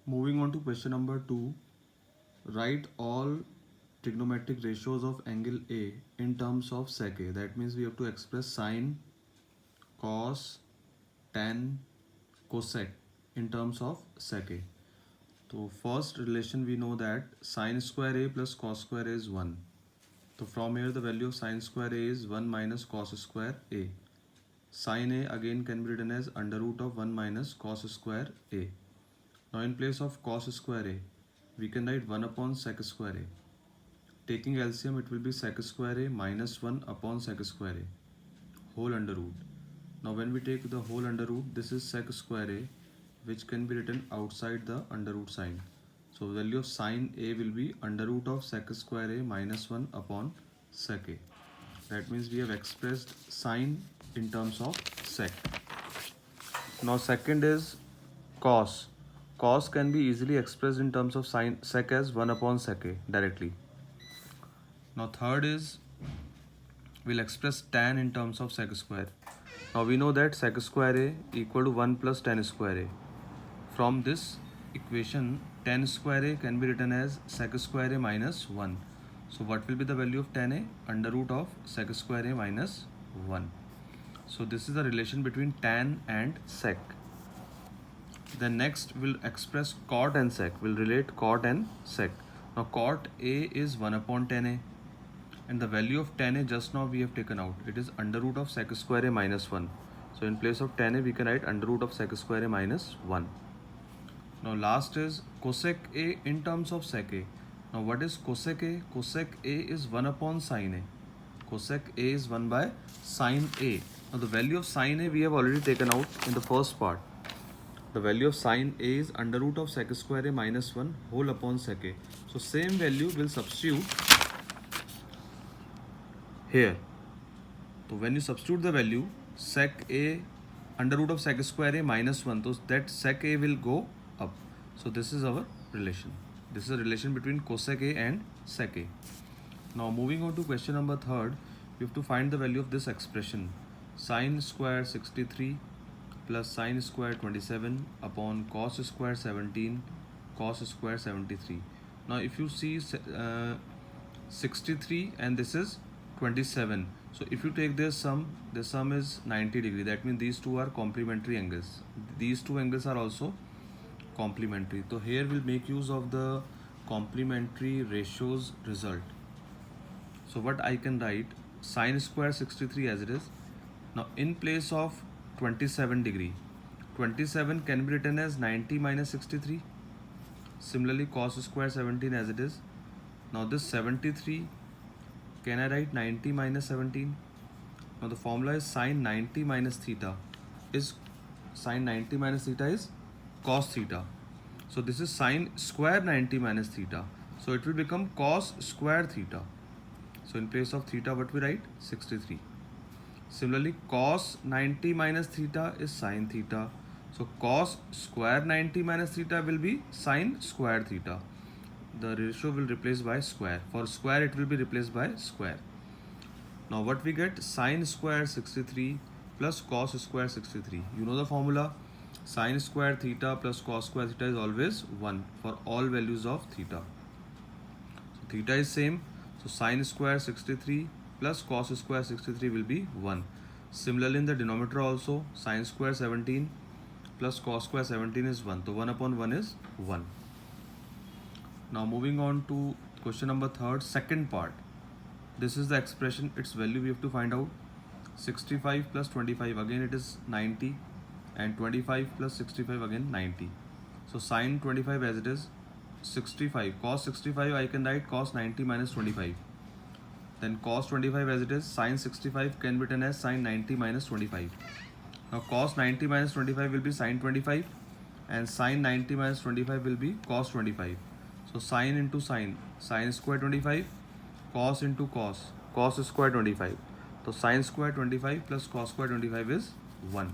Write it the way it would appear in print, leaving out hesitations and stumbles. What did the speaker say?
Moving on to question number 2. Write all trigonometric ratios of angle A in terms of sec A. That means we have to express sine, cos, tan, cosec in terms of sec A. So first relation we know that sine square A plus cos square A is 1. So from here the value of sine square A is 1 minus cos square A. Sine A again can be written as under root of 1 minus cos square A. Now in place of cos square A, we can write 1 upon sec square A. Taking LCM, it will be sec square A minus 1 upon sec square A, whole under root. Now when we take the whole under root, this is sec square A, which can be written outside the under root sign. So value of sine A will be under root of sec square A minus 1 upon sec A. That means we have expressed sine in terms of sec. Now second is cos. Cos can be easily expressed in terms of sine sec as 1 upon sec A directly. Now third is we'll express tan in terms of sec square. Now we know that sec square A equal to 1 plus tan square A. From this equation, tan square A can be written as sec square A minus 1. So what will be the value of tan A? Under root of sec square A minus 1. So this is the relation between tan and sec. Then next we'll express cot and sec. We'll relate cot and sec. Now cot A is 1 upon tan A. And the value of tan A just now we have taken out. It is under root of sec square A minus 1. So in place of tan A we can write under root of sec square A minus 1. Now last is cosec A in terms of sec A. Now what is cosec A? Cosec A is 1 upon sine A. Cosec A is 1 by sine A. Now the value of sine A we have already taken out in the first part. The value of sine A is under root of sec square A minus 1 whole upon sec A. So same value will substitute here. So when you substitute the value sec A under root of sec square A minus 1, so that sec A will go up. So this is our relation. This is a relation between cosec A and sec A. Now moving on to question number 3rd, you have to find the value of this expression. Sine square 63 plus sine square 27 upon cos square 17 cos square 73. Now if you see 63 and this is 27. So if you take this sum is 90 degree. That means these two are complementary angles. These two angles are also complementary. So here we'll make use of the complementary ratios result. So what I can write, sine square 63 as it is. Now in place of 27 degree, 27 can be written as 90 minus 63. Similarly cos square 17 as it is. Now this 73, can I write 90 minus 17? Now the formula is sine 90 minus theta is cos theta. So this is sine square 90 minus theta. So it will become cos square theta. So in place of theta what we write? 63. Similarly cos 90 minus theta is sine theta. So cos square 90 minus theta will be sine square theta. The ratio will replace by square. For square it will be replaced by square. Now what we get? Sine square 63 plus cos square 63. You know the formula. Sine square theta plus cos square theta is always 1 for all values of theta. So theta is same. So sine square 63 plus cos square 63 will be 1. Similarly in the denominator also sine square 17 plus cos square 17 is 1. So 1 upon 1 is 1. Now moving on to question number 3rd, second part. This is the expression, its value we have to find out. 65 plus 25, again it is 90, and 25 plus 65 again 90. So sine 25 as it is, 65, cos 65 I can write cos 90 minus 25. Then cos 25 as it is, sine 65 can be written as sine 90 minus 25. Now cos 90 minus 25 will be sine 25 and sine 90 minus 25 will be cos 25. So sine into sine, sine square 25, cos into cos, cos square 25. So sine square 25 plus cos square 25 is 1.